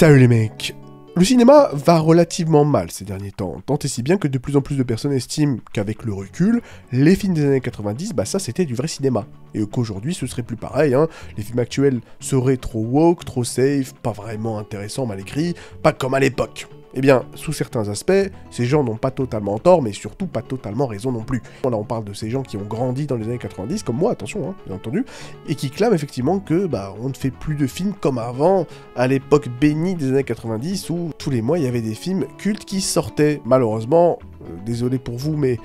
Salut les mecs. Le cinéma va relativement mal ces derniers temps, tant et si bien que de plus en plus de personnes estiment qu'avec le recul, les films des années 90, bah ça c'était du vrai cinéma. Et qu'aujourd'hui ce serait plus pareil, hein. Les films actuels seraient trop woke, trop safe, pas vraiment intéressants, mal écrits, pas comme à l'époque. Eh bien, sous certains aspects, ces gens n'ont pas totalement tort, mais surtout pas totalement raison non plus. Là, on parle de ces gens qui ont grandi dans les années 90, comme moi, attention, hein, bien entendu, et qui clament effectivement que, on ne fait plus de films comme avant, à l'époque bénie des années 90, où tous les mois, il y avait des films cultes qui sortaient. Malheureusement, désolé pour vous, mais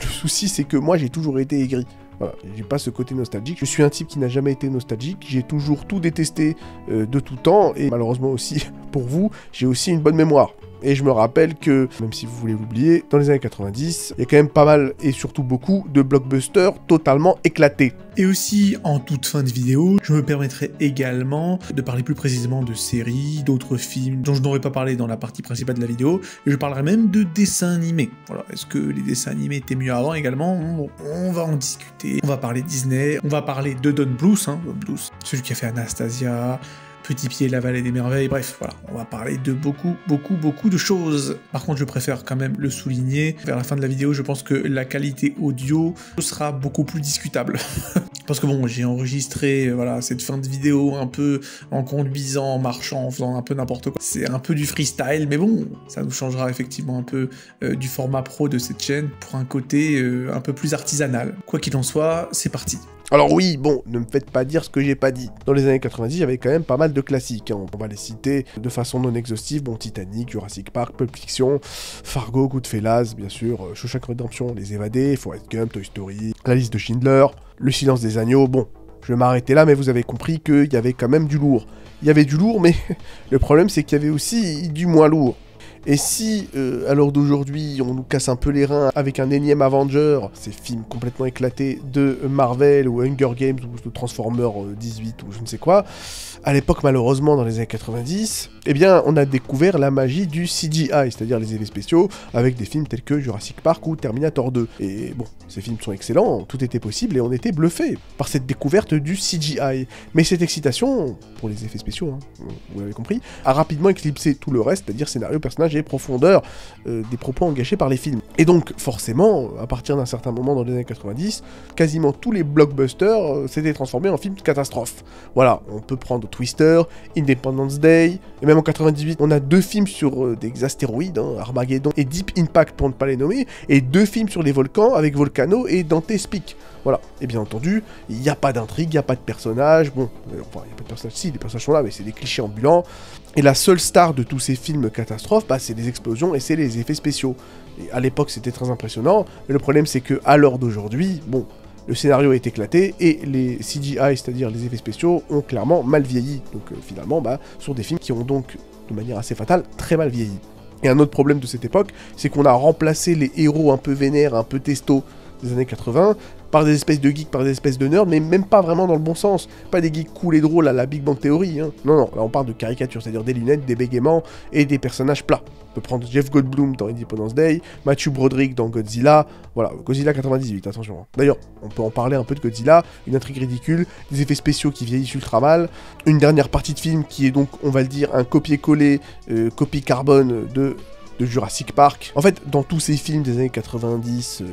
le souci, c'est que moi, j'ai toujours été aigri. Voilà, j'ai pas ce côté nostalgique, je suis un type qui n'a jamais été nostalgique, j'ai toujours tout détesté de tout temps, et malheureusement aussi, pour vous, j'ai aussi une bonne mémoire. Et je me rappelle que, même si vous voulez l'oublier, dans les années 90, il y a quand même pas mal, et surtout beaucoup, de blockbusters totalement éclatés. Et aussi, en toute fin de vidéo, je me permettrai également de parler plus précisément de séries, d'autres films dont je n'aurais pas parlé dans la partie principale de la vidéo, et je parlerai même de dessins animés. Voilà, est-ce que les dessins animés étaient mieux avant également? Bon, on va en discuter, on va parler Disney, on va parler de Don Bluth, Don Bluth, celui qui a fait Anastasia, Petit Pied, la Vallée des Merveilles, bref, voilà, on va parler de beaucoup de choses. Par contre, je préfère quand même le souligner, vers la fin de la vidéo, je pense que la qualité audio sera beaucoup plus discutable. Parce que bon, j'ai enregistré voilà, cette fin de vidéo un peu en conduisant, en marchant, en faisant un peu n'importe quoi. C'est un peu du freestyle, mais bon, ça nous changera effectivement un peu du format pro de cette chaîne pour un côté un peu plus artisanal. Quoi qu'il en soit, c'est parti. Alors oui, bon, ne me faites pas dire ce que j'ai pas dit. Dans les années 90, il y avait quand même pas mal de classiques, hein. On va les citer de façon non exhaustive. Bon, Titanic, Jurassic Park, Pulp Fiction, Fargo, Goodfellas, bien sûr, Shawshank Redemption, Les Évadés, Forrest Gump, Toy Story, La Liste de Schindler, Le Silence des Agneaux. Bon, je vais m'arrêter là, mais vous avez compris qu'il y avait quand même du lourd. Il y avait du lourd, mais le problème c'est qu'il y avait aussi du moins lourd. Et si, à l'heure d'aujourd'hui, on nous casse un peu les reins avec un énième Avenger, ces films complètement éclatés de Marvel ou Hunger Games ou de Transformers 18 ou je ne sais quoi, à l'époque, malheureusement, dans les années 90, eh bien, on a découvert la magie du CGI, c'est-à-dire les effets spéciaux, avec des films tels que Jurassic Park ou Terminator 2. Et bon, ces films sont excellents, tout était possible et on était bluffés par cette découverte du CGI. Mais cette excitation, pour les effets spéciaux, hein, vous l'avez compris, a rapidement éclipsé tout le reste, c'est-à-dire scénario, personnage et profondeur des propos engagés par les films. Et donc, forcément, à partir d'un certain moment dans les années 90, quasiment tous les blockbusters s'étaient transformés en films de catastrophe. Voilà, on peut prendre Twister, Independence Day, et même en 98, on a 2 films sur des astéroïdes, hein, Armageddon et Deep Impact pour ne pas les nommer, et 2 films sur les volcans avec Volcano et Dante's Peak. Voilà, et bien entendu, il n'y a pas d'intrigue, il n'y a pas de personnages, bon, enfin, il n'y a pas de personnages, si, les personnages sont là, mais c'est des clichés ambulants, et la seule star de tous ces films catastrophes, c'est les explosions et c'est les effets spéciaux. Et à l'époque, c'était très impressionnant, mais le problème c'est que à l'heure d'aujourd'hui, bon, le scénario est éclaté et les CGI, c'est-à-dire les effets spéciaux, ont clairement mal vieilli. Donc finalement, sont des films qui ont donc, de manière assez fatale, très mal vieilli. Et un autre problème de cette époque, c'est qu'on a remplacé les héros un peu vénères, un peu testo des années 80 par des espèces de geeks, par des espèces de nerds, mais même pas vraiment dans le bon sens. Pas des geeks cool et drôles à la Big Bang Theory, hein. Non, non, là on parle de caricatures, c'est-à-dire des lunettes, des bégaiements et des personnages plats. On peut prendre Jeff Goldblum dans Independence Day, Matthew Broderick dans Godzilla, voilà, Godzilla 98, attention. D'ailleurs, on peut en parler un peu de Godzilla, une intrigue ridicule, des effets spéciaux qui vieillissent ultra mal, une dernière partie de film qui est donc, on va le dire, un copier-coller, copie carbone de Jurassic Park. En fait, dans tous ces films des années 90,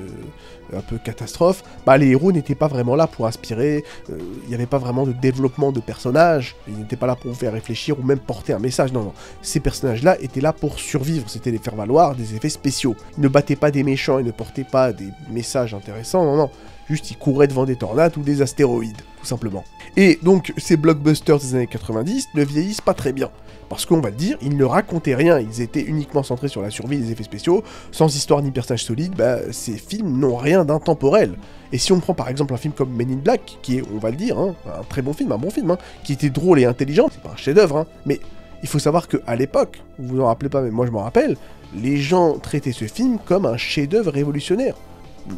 un peu catastrophe, les héros n'étaient pas vraiment là pour inspirer, il n'y avait pas vraiment de développement de personnages, ils n'étaient pas là pour vous faire réfléchir ou même porter un message, non, non. Ces personnages-là étaient là pour survivre, c'était les faire valoir des effets spéciaux. Ils ne battaient pas des méchants, ils ne portaient pas des messages intéressants, non, non. Juste, ils couraient devant des tornades ou des astéroïdes, tout simplement. Et donc, ces blockbusters des années 90 ne vieillissent pas très bien. Parce qu'on va le dire, ils ne racontaient rien, ils étaient uniquement centrés sur la survie des effets spéciaux, sans histoire ni personnage solide, ces films n'ont rien d'intemporel. Et si on prend par exemple un film comme Men in Black, qui est, on va le dire, un très bon film, un bon film, qui était drôle et intelligent, c'est pas un chef-d'œuvre, mais il faut savoir qu'à l'époque, vous vous en rappelez pas, mais moi je m'en rappelle, les gens traitaient ce film comme un chef-d'œuvre révolutionnaire.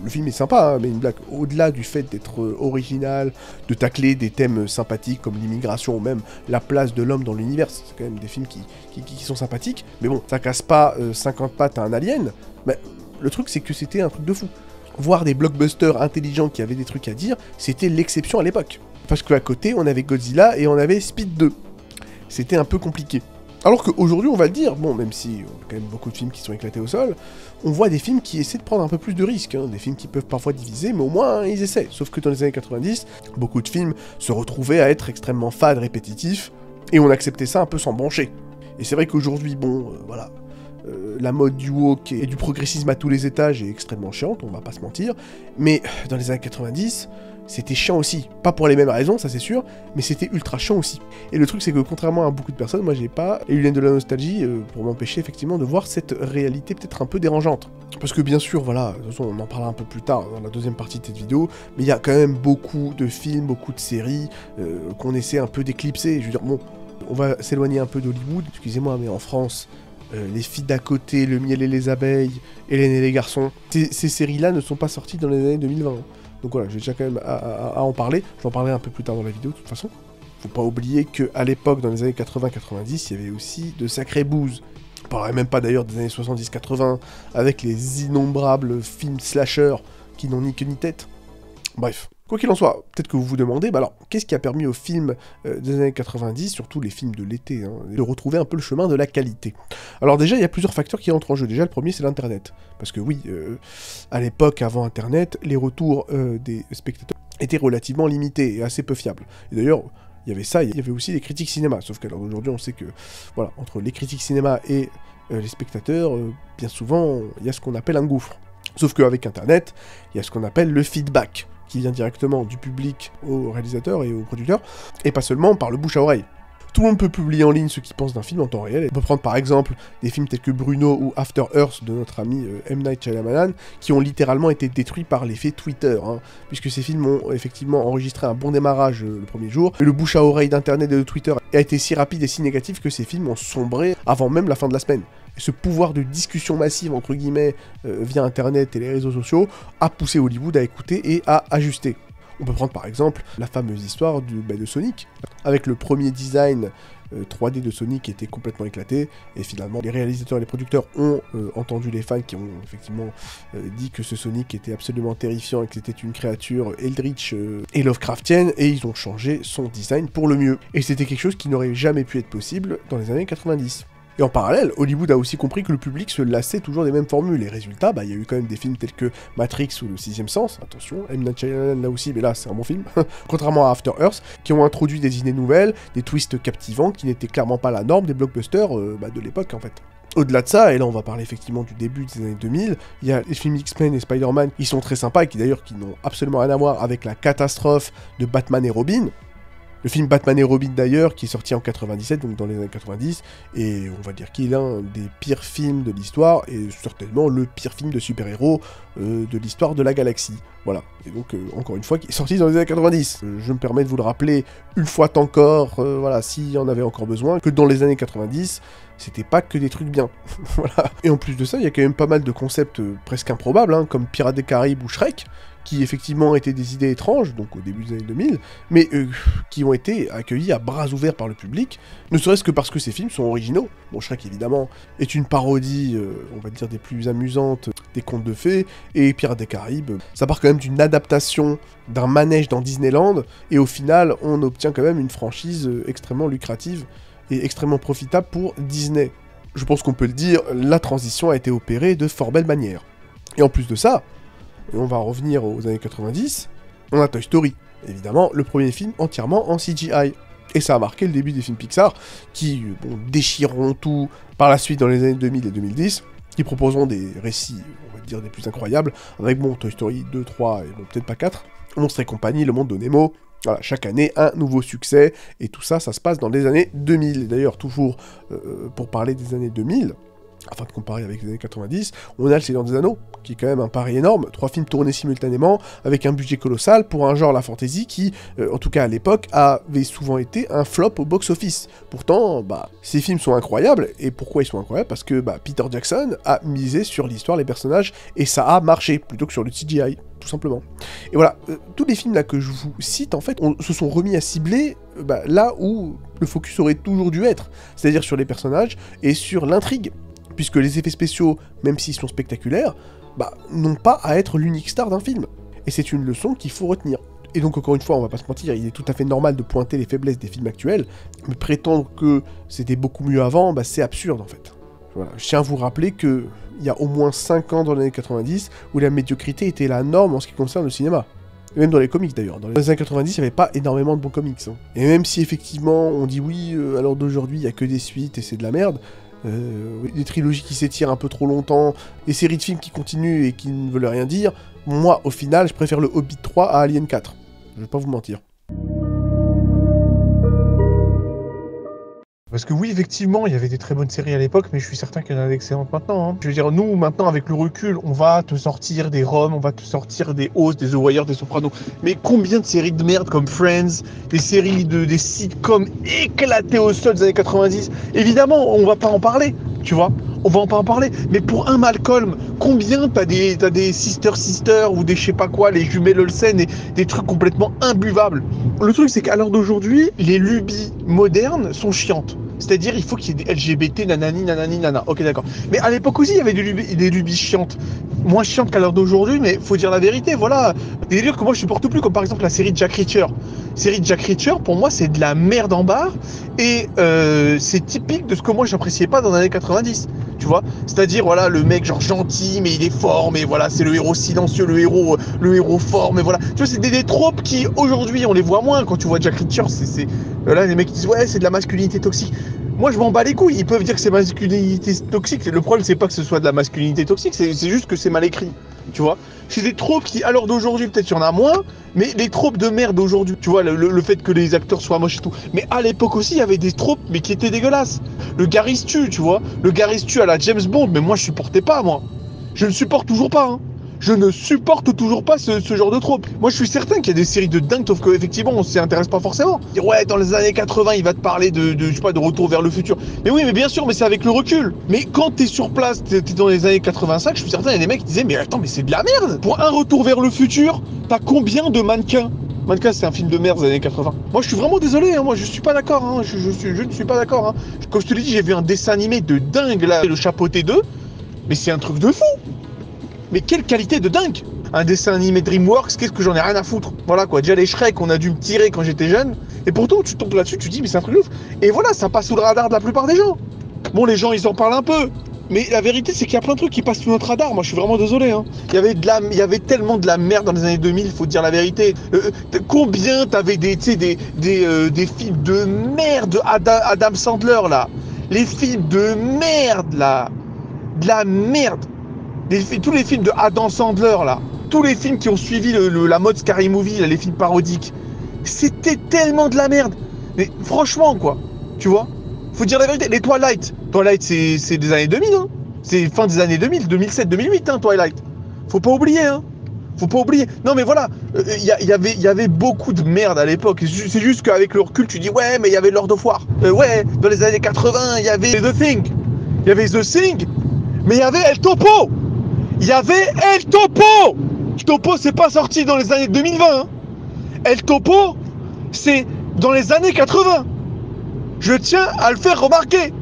Le film est sympa, Mais in Black, au-delà du fait d'être original, de tacler des thèmes sympathiques comme l'immigration ou même la place de l'homme dans l'univers, c'est quand même des films qui sont sympathiques, mais bon, ça casse pas 50 pattes à un alien, mais le truc c'est que c'était un truc de fou. Voir des blockbusters intelligents qui avaient des trucs à dire, c'était l'exception à l'époque. Parce qu'à côté, on avait Godzilla et on avait Speed 2. C'était un peu compliqué. Alors qu'aujourd'hui, on va le dire, bon, même si on a quand même beaucoup de films qui sont éclatés au sol, on voit des films qui essaient de prendre un peu plus de risques, hein, des films qui peuvent parfois diviser, mais au moins, hein, ils essaient. Sauf que dans les années 90, beaucoup de films se retrouvaient à être extrêmement fades, répétitifs, et on acceptait ça un peu sans broncher. Et c'est vrai qu'aujourd'hui, bon, voilà, la mode du woke et du progressisme à tous les étages est extrêmement chiante, on va pas se mentir, mais dans les années 90, c'était chiant aussi. Pas pour les mêmes raisons, ça c'est sûr, mais c'était ultra chiant aussi. Et le truc c'est que contrairement à beaucoup de personnes, moi j'ai pas eu l'aine de la nostalgie pour m'empêcher effectivement de voir cette réalité peut-être un peu dérangeante. Parce que bien sûr, voilà, de toute façon on en parlera un peu plus tard dans la deuxième partie de cette vidéo, mais il y a quand même beaucoup de films, beaucoup de séries qu'on essaie un peu d'éclipser. Je veux dire, bon, on va s'éloigner un peu d'Hollywood, excusez-moi, mais en France, Les filles d'à côté, Le miel et les abeilles, Hélène et les garçons, ces séries-là ne sont pas sorties dans les années 2020. Donc voilà, j'ai déjà quand même à en parler, j'en parlerai un peu plus tard dans la vidéo de toute façon. Faut pas oublier qu'à l'époque, dans les années 80-90, il y avait aussi de sacrées bouses. On parlerait même pas d'ailleurs des années 70-80, avec les innombrables films slasher qui n'ont ni queue ni tête. Bref. Quoi qu'il en soit, peut-être que vous vous demandez, bah alors, qu'est-ce qui a permis aux films des années 90, surtout les films de l'été, hein, de retrouver un peu le chemin de la qualité? Alors déjà, il y a plusieurs facteurs qui entrent en jeu. Déjà, le premier, c'est l'Internet. Parce que oui, à l'époque, avant Internet, les retours des spectateurs étaient relativement limités et assez peu fiables. Et d'ailleurs, il y avait ça, il y avait aussi les critiques cinéma. Sauf qu'aujourd'hui, on sait que, voilà, entre les critiques cinéma et les spectateurs, bien souvent, il y a ce qu'on appelle un gouffre. Sauf qu'avec Internet, il y a ce qu'on appelle le feedback, qui vient directement du public aux réalisateurs et aux producteurs, et pas seulement par le bouche à oreille. Tout le monde peut publier en ligne ce qu'il pense d'un film en temps réel. On peut prendre par exemple des films tels que Bruno ou After Earth de notre ami M. Night Shyamalan, qui ont littéralement été détruits par l'effet Twitter, hein, puisque ces films ont effectivement enregistré un bon démarrage le premier jour, et le bouche à oreille d'Internet et de Twitter a été si rapide et si négatif que ces films ont sombré avant même la fin de la semaine. Et ce pouvoir de discussion massive, entre guillemets, via Internet et les réseaux sociaux, a poussé Hollywood à écouter et à ajuster. On peut prendre par exemple la fameuse histoire de Sonic, avec le premier design 3D de Sonic qui était complètement éclaté, et finalement les réalisateurs et les producteurs ont entendu les fans qui ont effectivement dit que ce Sonic était absolument terrifiant et que c'était une créature eldritch et Lovecraftienne, et ils ont changé son design pour le mieux. Et c'était quelque chose qui n'aurait jamais pu être possible dans les années 90. Et en parallèle, Hollywood a aussi compris que le public se lassait toujours des mêmes formules. Et résultat, bah, il y a eu quand même des films tels que Matrix ou Le Sixième Sens, attention, M. Night Shyamalan là aussi, mais là c'est un bon film, contrairement à After Earth, qui ont introduit des idées nouvelles, des twists captivants, qui n'étaient clairement pas la norme des blockbusters de l'époque en fait. Au-delà de ça, et là on va parler effectivement du début des années 2000, il y a les films X-Men et Spider-Man qui sont très sympas et qui d'ailleurs qui n'ont absolument rien à voir avec la catastrophe de Batman et Robin. Le film Batman et Robin d'ailleurs, qui est sorti en 97, donc dans les années 90, et on va dire qu'il est l'un des pires films de l'histoire, et certainement le pire film de super-héros de l'histoire de la galaxie. Voilà, et donc encore une fois, qui est sorti dans les années 90. Je me permets de vous le rappeler une fois encore, voilà, s'il y en avait encore besoin, que dans les années 90, c'était pas que des trucs bien. Voilà. Et en plus de ça, il y a quand même pas mal de concepts presque improbables, hein, comme Pirates des Caraïbes ou Shrek, qui effectivement étaient des idées étranges, donc au début des années 2000, mais qui ont été accueillis à bras ouverts par le public, ne serait-ce que parce que ces films sont originaux. Bon, Shrek, évidemment, est une parodie, on va dire, des plus amusantes des contes de fées, et Pirates des Caraïbes, ça part quand même d'une adaptation d'un manège dans Disneyland, et au final, on obtient quand même une franchise extrêmement lucrative et extrêmement profitable pour Disney. Je pense qu'on peut le dire, la transition a été opérée de fort belle manière. Et en plus de ça, et on va revenir aux années 90, on a Toy Story, évidemment, le premier film entièrement en CGI. Et ça a marqué le début des films Pixar, qui déchireront tout par la suite dans les années 2000 et 2010, qui proposeront des récits, on va dire, des plus incroyables, avec Toy Story 2, 3 et peut-être pas 4, Monstres et compagnie, Le Monde de Nemo. Voilà, chaque année, un nouveau succès, et tout ça, ça se passe dans les années 2000. Et d'ailleurs, toujours pour parler des années 2000, afin de comparer avec les années 90, on a Le Seigneur des Anneaux, qui est quand même un pari énorme, 3 films tournés simultanément, avec un budget colossal, pour un genre, la fantasy, qui, en tout cas à l'époque, avait souvent été un flop au box-office. Pourtant, ces films sont incroyables, et pourquoi ils sont incroyables? Parce que Peter Jackson a misé sur l'histoire, les personnages, et ça a marché, plutôt que sur le CGI, tout simplement. Et voilà, tous les films là que je vous cite, en fait, se sont remis à cibler là où le focus aurait toujours dû être, c'est-à-dire sur les personnages et sur l'intrigue. Puisque les effets spéciaux, même s'ils sont spectaculaires, n'ont pas à être l'unique star d'un film. Et c'est une leçon qu'il faut retenir. Et donc encore une fois, on va pas se mentir, il est tout à fait normal de pointer les faiblesses des films actuels, mais prétendre que c'était beaucoup mieux avant, bah c'est absurde en fait. Voilà. Je tiens à vous rappeler que il y a au moins 5 ans dans les années 90 où la médiocrité était la norme en ce qui concerne le cinéma. Et même dans les comics d'ailleurs. Dans les années 90, il n'y avait pas énormément de bons comics. Hein. Et même si effectivement on dit oui, à l'heure d'aujourd'hui, il n'y a que des suites et c'est de la merde, des trilogies qui s'étirent un peu trop longtemps, des séries de films qui continuent et qui ne veulent rien dire, moi au final, je préfère le Hobbit 3 à Alien 4. Je vais pas vous mentir. Parce que oui, effectivement, il y avait des très bonnes séries à l'époque, mais je suis certain qu'il y en a d'excellentes maintenant. Hein. Je veux dire, nous, maintenant, avec le recul, on va te sortir des Roms, on va te sortir des Oz, des The Wire, des Sopranos. Mais combien de séries de merde comme Friends, des séries des sitcoms éclatées au sol des années 90? Évidemment, on va pas en parler, tu vois. On va pas en parler. Mais pour un Malcolm, combien t'as des Sister ou des je sais pas quoi, les jumelles Olsen, et des trucs complètement imbuvables. Le truc, c'est qu'à l'heure d'aujourd'hui, les lubies modernes sont chiantes. C'est-à-dire, il faut qu'il y ait des LGBT, nanani, nana. Ok, d'accord. Mais à l'époque aussi, il y avait des lubies chiantes. Moins chiantes qu'à l'heure d'aujourd'hui, mais faut dire la vérité, voilà. Des délires que moi je supporte plus, comme par exemple la série de Jack Reacher. Série de Jack Reacher, pour moi, c'est de la merde en barre. Et c'est typique de ce que moi j'appréciais pas dans les années 90. Tu vois, c'est-à-dire voilà le mec genre gentil mais il est fort, mais voilà c'est le héros silencieux, le héros fort, mais voilà tu vois c'est des tropes qui aujourd'hui on les voit moins. Quand tu vois Jack Reacher, c'est là les mecs qui disent ouais c'est de la masculinité toxique. Moi je m'en bats les couilles, ils peuvent dire que c'est masculinité toxique, le problème c'est pas que ce soit de la masculinité toxique, c'est juste que c'est mal écrit, tu vois. C'est des tropes qui, à l'heure d'aujourd'hui, peut-être il y en a moins, mais les tropes de merde d'aujourd'hui, tu vois, le fait que les acteurs soient moches et tout. Mais à l'époque aussi, il y avait des tropes, mais qui étaient dégueulasses. Le Gary Stu, tu vois, le Gary Stu à la James Bond, mais moi je supportais pas, moi. Je ne supporte toujours pas, hein. Je ne supporte toujours pas ce genre de trope. Moi, je suis certain qu'il y a des séries de dingue, sauf qu'effectivement, on s'y intéresse pas forcément. Ouais, dans les années 80, il va te parler je sais pas, de Retour vers le futur. Mais oui, mais bien sûr, mais c'est avec le recul. Mais quand t'es sur place, t'es dans les années 85, je suis certain, il y a des mecs qui disaient, mais attends, mais c'est de la merde. Pour un Retour vers le futur, t'as combien de mannequins? Mannequin, c'est un film de merde des années 80. Moi, je suis vraiment désolé, hein. Moi, je suis pas d'accord, hein. Je ne suis pas d'accord, hein. Comme je te l'ai dit, j'ai vu un dessin animé de dingue, là, le Chapeauté 2. Mais c'est un truc de fou. Mais quelle qualité de dingue! Un dessin animé DreamWorks, qu'est-ce que j'en ai rien à foutre? Voilà quoi, déjà les Shrek, on a dû me tirer quand j'étais jeune. Et pourtant, tu tombes là-dessus, tu te dis, mais c'est un truc de ouf. Et voilà, ça passe sous le radar de la plupart des gens. Bon, les gens, ils en parlent un peu. Mais la vérité, c'est qu'il y a plein de trucs qui passent sous notre radar. Moi, je suis vraiment désolé. Hein. Il y avait tellement de la merde dans les années 2000, il faut dire la vérité. Combien t'avais des films de merde, Adam Sandler, là. Les films de merde, là. De la merde. Tous les films de Adam Sandler, là, tous les films qui ont suivi la mode Scary Movie, là, les films parodiques, c'était tellement de la merde. Mais franchement, quoi, tu vois, faut dire la vérité. Les Twilight, c'est des années 2000, hein. C'est fin des années 2000, 2007, 2008, hein, Twilight. Faut pas oublier, hein. Faut pas oublier. Non, mais voilà, il y avait beaucoup de merde à l'époque. C'est juste qu'avec le recul, tu dis, ouais, mais il y avait Lord of War. Ouais, dans les années 80, il y avait The Thing. Il y avait The Thing, mais il y avait El Topo. Il y avait El Topo. El Topo, c'est pas sorti dans les années 2020. Hein. El Topo, c'est dans les années 80. Je tiens à le faire remarquer.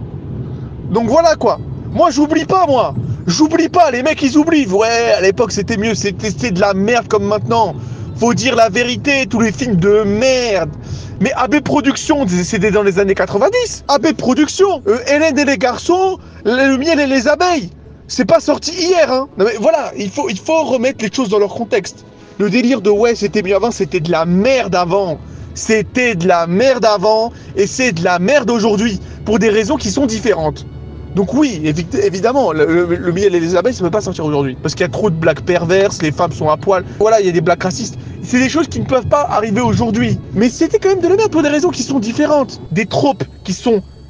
Donc voilà quoi. Moi, j'oublie pas, moi. J'oublie pas. Les mecs, ils oublient. Ouais, à l'époque, c'était mieux. C'était de la merde comme maintenant. Faut dire la vérité. Tous les films de merde. Mais AB Productions, c'était dans les années 90. AB Productions, Hélène et les garçons, le miel et les abeilles. C'est pas sorti hier, hein. Non mais voilà, il faut remettre les choses dans leur contexte. Le délire de ouais, c'était mieux avant, c'était de la merde avant. C'était de la merde avant et c'est de la merde aujourd'hui pour des raisons qui sont différentes. Donc oui, évidemment, le miel et les abeilles, ça ne peut pas sortir aujourd'hui parce qu'il y a trop de blagues perverses, les femmes sont à poil. Voilà, il y a des blagues racistes. C'est des choses qui ne peuvent pas arriver aujourd'hui. Mais c'était quand même de la merde pour des raisons qui sont différentes. Des tropes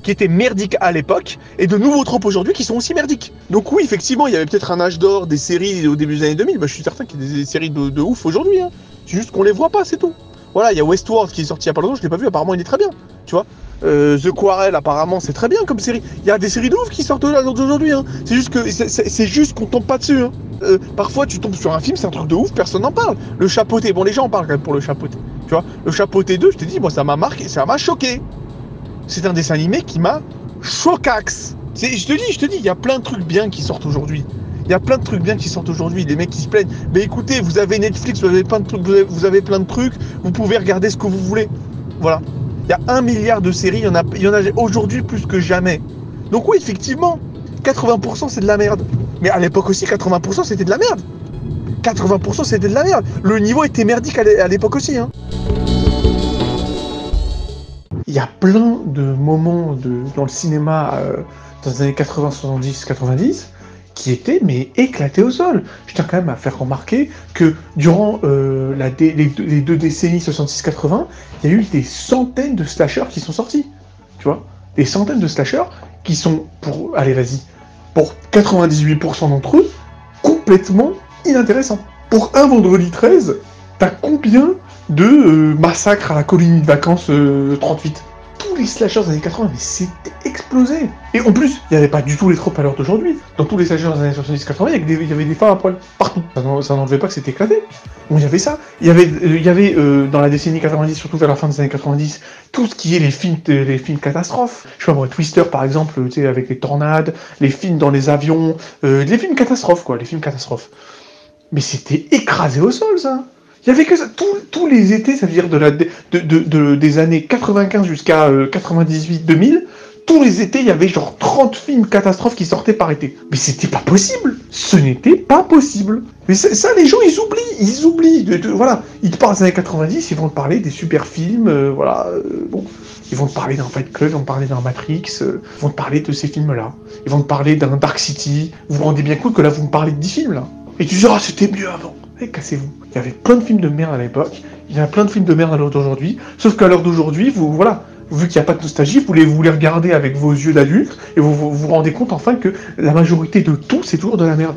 qui étaient merdiques à l'époque, et de nouveaux tropes aujourd'hui qui sont aussi merdiques. Donc oui, effectivement, il y avait peut-être un âge d'or des séries au début des années 2000, bah, je suis certain qu'il y a des séries de ouf aujourd'hui, hein. C'est juste qu'on les voit pas, c'est tout. Voilà, il y a Westworld qui est sorti il y a pas longtemps, je l'ai pas vu, apparemment il est très bien, tu vois. The Quarrel, apparemment, c'est très bien comme série. Il y a des séries de ouf qui sortent là aujourd'hui, hein. C'est juste qu'on tombe pas dessus, hein. Parfois, tu tombes sur un film, c'est un truc de ouf, personne n'en parle. Le Chapeauté, bon, les gens en parlent quand même pour le Chapeauté, tu vois. Le Chapeauté 2, je t'ai dit, moi, ça m'a marqué, ça m'a choqué. C'est un dessin animé qui m'a choquax. Je te dis, il y a plein de trucs bien qui sortent aujourd'hui. Il y a plein de trucs bien qui sortent aujourd'hui, les mecs qui se plaignent. Mais écoutez, vous avez Netflix, vous avez plein de trucs, vous avez plein de trucs, vous pouvez regarder ce que vous voulez. Voilà. Il y a 1 milliard de séries, il y en a aujourd'hui plus que jamais. Donc oui, effectivement, 80% c'est de la merde. Mais à l'époque aussi, 80% c'était de la merde. 80% c'était de la merde. Le niveau était merdique à l'époque aussi. Hein. Il y a plein de moments dans le cinéma dans les années 80, 70, 90 qui étaient mais éclatés au sol. Je tiens quand même à faire remarquer que durant les 2 décennies 66-80, il y a eu des centaines de slashers qui sont sortis. Tu vois, des centaines de slashers qui sont, pour 98% d'entre eux, complètement inintéressants. Pour un vendredi 13, t'as combien de massacres à la colonie de vacances 38? Tous les slashers des années 80, mais c'était explosé. Et en plus, il n'y avait pas du tout les tropes à l'heure d'aujourd'hui. Dans tous les slashers des années 70-80, il y avait des femmes à poil partout. Ça n'enlevait pas que c'était éclaté. Bon, il y avait ça. Il y avait dans la décennie 90, surtout vers la fin des années 90, tout ce qui est les films catastrophes. Je sais pas moi, Twister par exemple, tu sais, avec les tornades, les films dans les avions, les films catastrophes quoi, les films catastrophes. Mais c'était écrasé au sol ça. Il y avait que ça. Tous les étés, ça veut dire des années 95 jusqu'à 98-2000, tous les étés, il y avait genre 30 films catastrophes qui sortaient par été. Mais c'était pas possible. Ce n'était pas possible. Mais ça, les gens, ils oublient. Voilà, ils te parlent des années 90, ils vont te parler des super films, bon. Ils vont te parler d'un Fight Club, ils vont te parler d'un Matrix, ils vont te parler de ces films-là. Ils vont te parler d'un Dark City. Vous vous rendez bien compte que là, vous me parlez de 10 films, là. Et tu dis, ah, c'était mieux avant. Eh, cassez-vous. Il y avait plein de films de merde à l'époque, il y a plein de films de merde à l'heure d'aujourd'hui, sauf qu'à l'heure d'aujourd'hui, vu qu'il n'y a pas de nostalgie, vous les regardez avec vos yeux d'adulte, et vous rendez compte enfin que la majorité de tout, c'est toujours de la merde.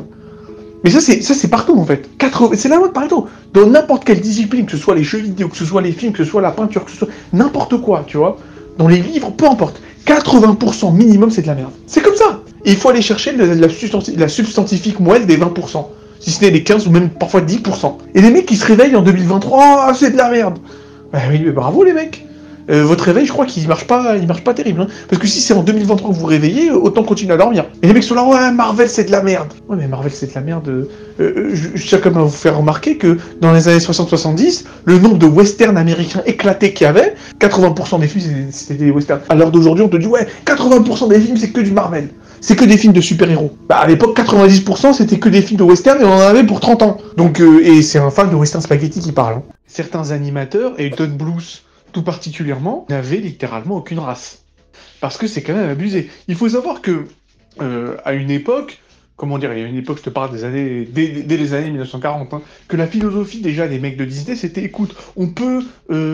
Mais ça c'est partout en fait. C'est la mode partout. Dans n'importe quelle discipline, que ce soit les jeux vidéo, que ce soit les films, que ce soit la peinture, que ce soit n'importe quoi, tu vois. Dans les livres, peu importe. 80% minimum, c'est de la merde. C'est comme ça. Et il faut aller chercher la substantifique moelle des 20%. Si ce n'est les 15 ou même parfois 10%. Et les mecs qui se réveillent en 2023, c'est de la merde. Bah oui, mais bravo les mecs. Votre réveil, je crois qu'il marche pas terrible. Hein. Parce que si c'est en 2023 que vous vous réveillez, autant continuer à dormir. Et les mecs sont là, ouais, Marvel c'est de la merde. Ouais, mais Marvel c'est de la merde. Je tiens quand même à vous faire remarquer que dans les années 60-70, le nombre de westerns américains éclatés qu'il y avait, 80% des films c'était des westerns. À l'heure d'aujourd'hui, on te dit, ouais, 80% des films c'est que du Marvel. C'est que des films de super-héros. Bah à l'époque, 90% c'était que des films de western et on en avait pour 30 ans. Donc, et c'est un fan de western spaghetti qui parle. Hein. Certains animateurs, et Don Bluth tout particulièrement, n'avaient littéralement aucune race. Parce que c'est quand même abusé. Il faut savoir que, à une époque, comment dire, il y a une époque, je te parle des années, dès les années 1940, hein, que la philosophie déjà des mecs de Disney, c'était, écoute, on peut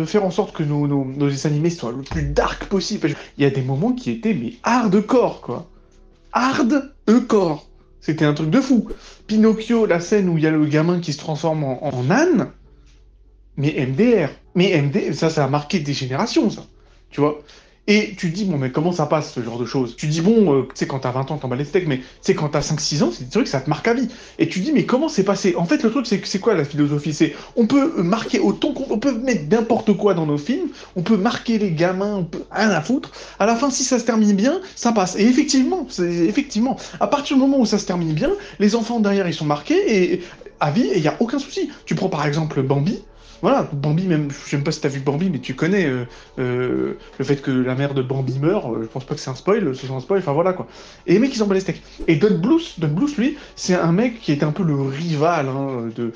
faire en sorte que nos dessins animés soient le plus dark possible. Il y a des moments qui étaient, mais hardcore, quoi. Hardcore. C'était un truc de fou. Pinocchio, la scène où il y a le gamin qui se transforme en âne, mais MDR. Mais MDR, ça a marqué des générations, ça. Tu vois. Et tu te dis, bon, mais comment ça passe, ce genre de choses? Tu te dis, bon, tu sais, quand t'as 20 ans, t'en bats les steaks, mais tu sais, quand t'as 5-6 ans, c'est des trucs, ça te marque à vie. Et tu te dis, mais comment c'est passé? En fait, le truc, c'est quoi la philosophie? C'est, on peut marquer autant on peut mettre n'importe quoi dans nos films, on peut marquer les gamins, on peut rien à foutre. À la fin, si ça se termine bien, ça passe. Et effectivement, à partir du moment où ça se termine bien, les enfants derrière, ils sont marqués, et à vie, et il n'y a aucun souci. Tu prends par exemple Bambi. Voilà, Bambi, même, je sais même pas si t'as vu Bambi, mais tu connais le fait que la mère de Bambi meurt, je pense pas que c'est un spoil, ce soit un spoil, enfin voilà quoi. Et les mecs, ils ont les steaks. Et Don Bluth, lui, c'est un mec qui était un peu le rival hein, de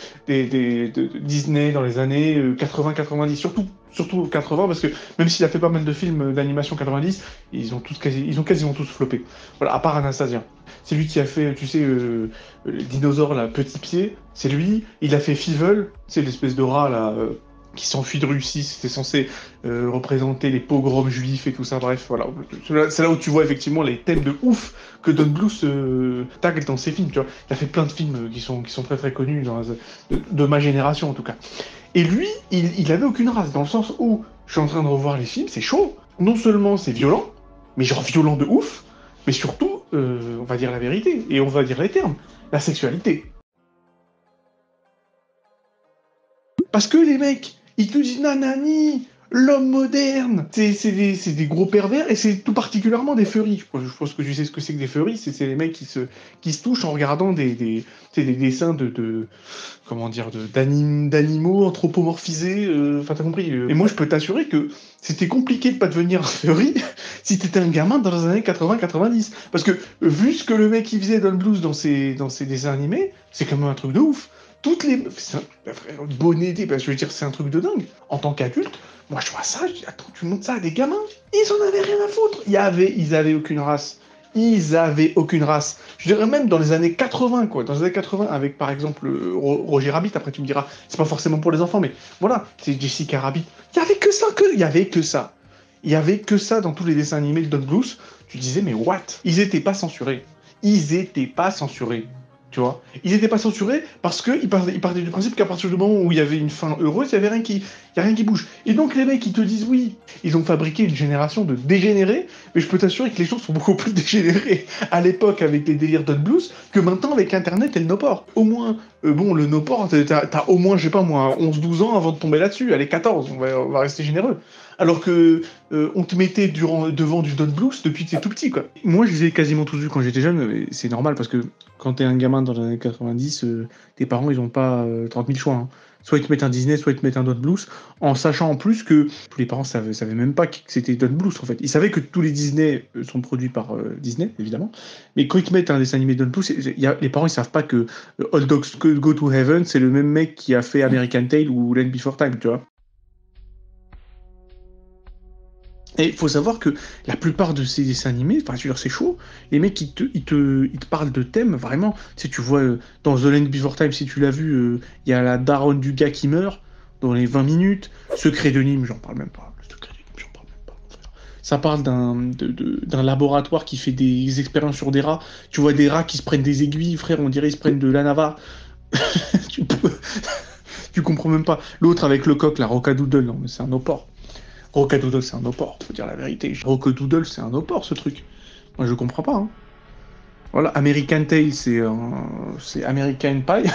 Disney dans les années 80-90, surtout 80, parce que même s'il a fait pas mal de films d'animation 90, ils ont quasiment tous floppé. Voilà, à part Anastasia. C'est lui qui a fait, tu sais, le dinosaure, là, Petit Pied, c'est lui. Il a fait Fievel, c'est l'espèce de rat, là, qui s'enfuit de Russie, c'était censé représenter les pogroms juifs et tout ça, bref, voilà. C'est là où tu vois effectivement les thèmes de ouf que Don Bluth tacle dans ses films, tu vois. Il a fait plein de films qui sont très très connus, de ma génération en tout cas. Et lui, il avait aucune race, dans le sens où, je suis en train de revoir les films, c'est chaud. Non seulement c'est violent, mais genre violent de ouf, mais surtout, on va dire la vérité, et on va dire les termes, la sexualité. Parce que les mecs, ils te disent nanani, l'homme moderne. C'est des gros pervers, et c'est tout particulièrement des furries. Je pense que tu sais ce que c'est que des furries, c'est les mecs qui se touchent en regardant des dessins comment dire, d'animaux anthropomorphisés, enfin t'as compris. Et moi je peux t'assurer que c'était compliqué de pas devenir un furry si t'étais un gamin dans les années 80-90. Parce que vu ce que le mec il faisait Don Bluth dans ses dessins animés, c'est quand même un truc de ouf. Bonnet, parce que je veux dire, c'est un truc de dingue. En tant qu'adulte, moi je vois ça, je dis, attends, tu montres ça à des gamins? Ils en avaient rien à foutre. Ils avaient aucune race. Ils avaient aucune race. Je dirais même dans les années 80, quoi. Dans les années 80, avec par exemple Roger Rabbit, après tu me diras, c'est pas forcément pour les enfants, mais voilà, c'est Jessica Rabbit. Il y avait que ça, il y avait que ça. Il y avait que ça dans tous les dessins animés de Don Bluth. Tu disais, mais what? Ils étaient pas censurés. Ils étaient pas censurés. Tu vois, ils n'étaient pas censurés parce qu'ils partaient du principe qu'à partir du moment où il y avait une fin heureuse, il n'y a rien qui bouge. Et donc les mecs, ils te disent oui, ils ont fabriqué une génération de dégénérés, mais je peux t'assurer que les choses sont beaucoup plus dégénérées à l'époque avec les délires Don Bluth que maintenant avec Internet et le no-port. Au moins, le no-port, t'as au moins, je sais pas moi, 11-12 ans avant de tomber là-dessus. Allez, 14, on va rester généreux. Alors que on te mettait devant du Don Bluth depuis que t'es tout petit, quoi. Moi, je les ai quasiment tous vus quand j'étais jeune, mais c'est normal parce que quand t'es un gamin dans les années 90, tes parents, ils ont pas 30 000 choix. Hein. Soit ils te mettent un Disney, soit ils te mettent un Don Bluth, en sachant en plus que tous les parents savaient même pas que c'était Don Bluth, en fait. Ils savaient que tous les Disney sont produits par Disney, évidemment, mais quand ils te mettent un dessin animé Don Bluth, les parents, ils savent pas que All Dogs Go to Heaven, c'est le même mec qui a fait American Tail ou Land Before Time, tu vois. Et il faut savoir que la plupart de ces dessins animés, enfin, je veux dire, c'est chaud. Les mecs, ils te parlent de thèmes, vraiment. Tu sais, tu vois, dans The Land Before Time, si tu l'as vu, il y a la daronne du gars qui meurt dans les 20 minutes. Secret de Nîmes, j'en parle même pas. Le Secret de Nîmes, j'en parle même pas, mon frère. Ça parle d'un laboratoire qui fait des expériences sur des rats. Tu vois des rats qui se prennent des aiguilles, frère, on dirait ils se prennent de l'anavar. Tu comprends même pas. L'autre avec le coq, la Rocadoodle, non, mais c'est un oport. Rocadoodle, c'est un oport, faut dire la vérité. Rocadoodle, c'est un oport, ce truc. Moi, je comprends pas. Hein. Voilà, American Tail, c'est American Pie.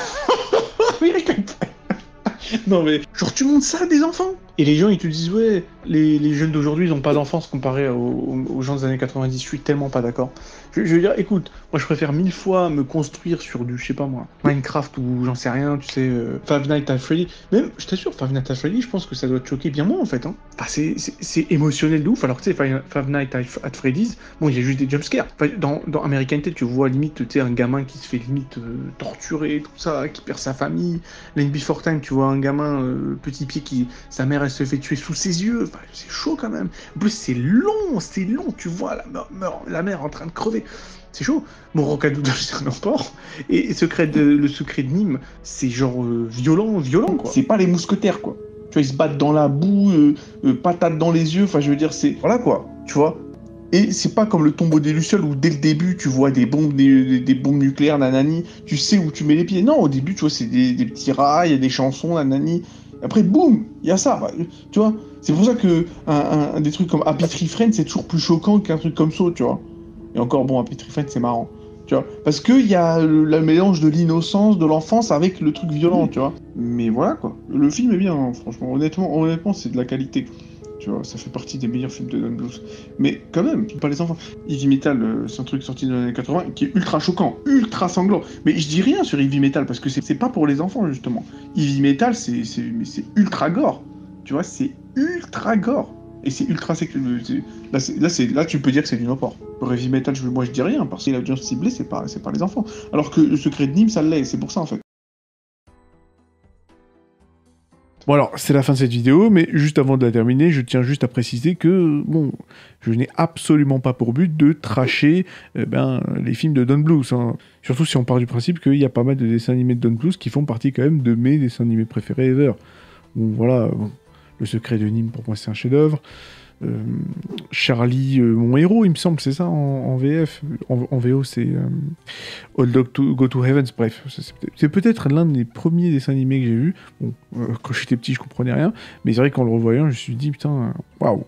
American Pie. Non, mais genre, tu montres ça à des enfants. Et les gens, ils te disent, ouais, les jeunes d'aujourd'hui, ils n'ont pas d'enfance comparé aux gens des années 90. Je suis tellement pas d'accord. Je veux dire, écoute, moi, je préfère 1000 fois me construire sur du, je sais pas moi, Minecraft ou j'en sais rien, tu sais, Five Nights at Freddy. Même, je t'assure, Five Nights at Freddy, je pense que ça doit te choquer bien moins, en fait. Hein. Enfin, c'est émotionnel de ouf. Alors que tu sais, Five Nights at Freddy's, bon, il y a juste des jumpscares. Enfin, dans American Tail, tu vois limite, tu sais, un gamin qui se fait limite torturer, tout ça, qui perd sa famille. Land Before Time, tu vois un gamin petit pied qui, sa mère, elle se fait tuer sous ses yeux. Enfin, c'est chaud quand même. En plus, c'est long, tu vois la mère en train de crever. C'est chaud. Mon Rocadoodle, c'est un emport. Et le secret de Nîmes, c'est genre violent, quoi. C'est pas les mousquetaires, quoi. Tu vois, ils se battent dans la boue, patates dans les yeux. Enfin, je veux dire, c'est... Voilà, quoi. Tu vois. Et c'est pas comme le tombeau des Lucioles où dès le début, tu vois des bombes nucléaires, nanani. Tu sais où tu mets les pieds. Non, au début, tu vois, c'est des petits rats, il y a des chansons, nanani. Après, boum, il y a ça. Bah, tu vois. C'est pour ça que des trucs comme Happy Tree Friends, c'est toujours plus choquant qu'un truc comme ça, tu vois. Et encore, bon, Happy Tree Friends, c'est marrant. Tu vois, parce qu'il y a le mélange de l'innocence, de l'enfance avec le truc violent, tu vois. Mais voilà, quoi. Le film est bien, hein, franchement. Honnêtement, c'est de la qualité. Tu vois, ça fait partie des meilleurs films de Don Bluth. Mais quand même, pas les enfants. Heavy Metal, c'est un truc sorti dans les années 80 qui est ultra choquant, ultra sanglant. Mais je dis rien sur Heavy Metal parce que c'est pas pour les enfants, justement. Heavy Metal, c'est ultra gore. Tu vois, c'est ultra gore. Et c'est ultra là, tu peux dire que c'est du no-port. Pour Heavy Metal, moi je dis rien, parce que l'audience ciblée, c'est pas les enfants. Alors que le secret de Nîmes, ça l'est, c'est pour ça en fait. Bon alors, c'est la fin de cette vidéo, mais juste avant de la terminer, je tiens juste à préciser que, bon, je n'ai absolument pas pour but de tracher les films de Don Bluth. Hein. Surtout si on part du principe qu'il y a pas mal de dessins animés de Don Bluth qui font partie quand même de mes dessins animés préférés ever. Bon, voilà, bon. Le secret de Nîmes, pour moi, c'est un chef-d'œuvre. Charlie, mon héros, il me semble, c'est ça en VF. En VO, c'est All Dog Go to Heaven. Bref, c'est peut-être l'un des premiers dessins animés que j'ai vus. Bon, quand j'étais petit, je comprenais rien. Mais c'est vrai qu'en le revoyant, je me suis dit, putain, waouh.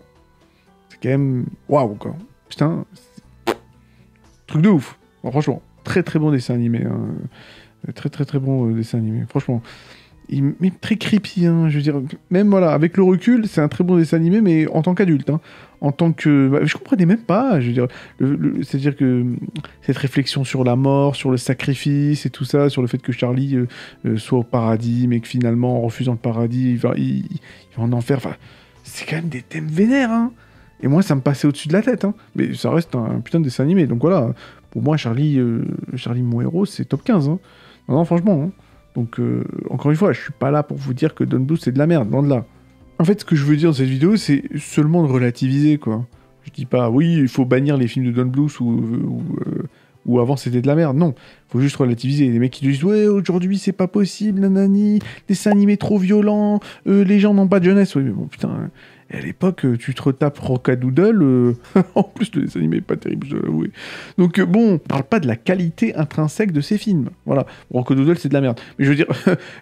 C'est quand même waouh, quoi. Putain, truc de ouf. Bon, franchement, très très bon dessin animé. Hein. Très très très bon dessin animé. Franchement. mais très creepy, hein, je veux dire, même voilà, avec le recul, c'est un très bon dessin animé, mais en tant qu'adulte, hein, en tant que... Bah, je comprenais même pas, je veux dire, c'est-à-dire que cette réflexion sur la mort, sur le sacrifice et tout ça, sur le fait que Charlie soit au paradis, mais que finalement, en refusant le paradis, il va en enfer, enfin, c'est quand même des thèmes vénères, hein. Et moi, ça me passait au-dessus de la tête, hein. Mais ça reste un putain de dessin animé, donc voilà, pour moi, Charlie mon héros, c'est top 15, hein. Non, franchement, hein. Donc, encore une fois, je suis pas là pour vous dire que Don Bluth c'est de la merde, loin de là. En fait, ce que je veux dire dans cette vidéo, c'est seulement de relativiser, quoi. Je dis pas, oui, il faut bannir les films de Don Bluth ou avant c'était de la merde. Non, faut juste relativiser. Les mecs qui disent, ouais, aujourd'hui c'est pas possible, nanani, dessin animé trop violent, les gens n'ont pas de jeunesse. Oui, mais bon, putain. Et à l'époque, tu te retapes Rocadoodle, en plus le dessin animé est pas terrible, je dois l'avouer. Donc bon, on parle pas de la qualité intrinsèque de ces films. Voilà, Rocadoodle c'est de la merde. Mais je veux dire,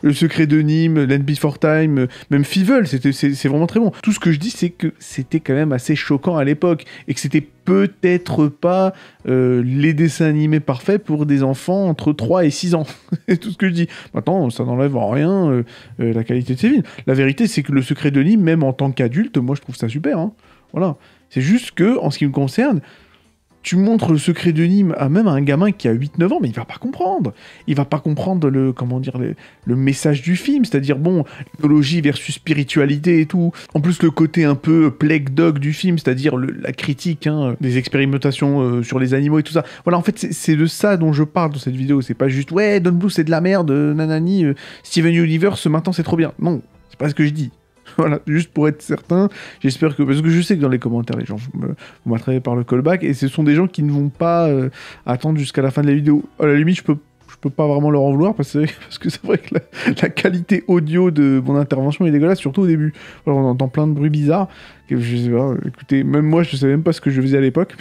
Le Secret de Nîmes, Land Before Time, même Fievel, c'est vraiment très bon. Tout ce que je dis, c'est que c'était quand même assez choquant à l'époque, et que c'était peut-être pas les dessins animés parfaits pour des enfants entre 3 et 6 ans. C'est tout ce que je dis. Maintenant, ça n'enlève en rien la qualité de ces films. La vérité, c'est que Le Secret de Nîmes, même en tant qu'adulte, moi je trouve ça super. Hein. Voilà. C'est juste que, en ce qui me concerne, tu montres Le Secret de Nîmes à même un gamin qui a 8-9 ans, mais il va pas comprendre. Il va pas comprendre le message du film, c'est-à-dire, bon, mythologie versus spiritualité et tout. En plus, le côté un peu plague dog du film, c'est-à-dire la critique des expérimentations sur les animaux et tout ça. Voilà, en fait, c'est de ça dont je parle dans cette vidéo. C'est pas juste, ouais, Don Bluth, c'est de la merde, nanani, Steven Universe, maintenant, c'est trop bien. Non, c'est pas ce que je dis. Voilà, juste pour être certain, j'espère que... Parce que je sais que dans les commentaires, les gens vont m'attraper par le callback, et ce sont des gens qui ne vont pas attendre jusqu'à la fin de la vidéo. À la limite, je peux pas vraiment leur en vouloir, parce que c'est vrai que la qualité audio de mon intervention est dégueulasse, surtout au début. Alors, on entend plein de bruits bizarres, que je sais pas, écoutez, même moi, je savais même pas ce que je faisais à l'époque,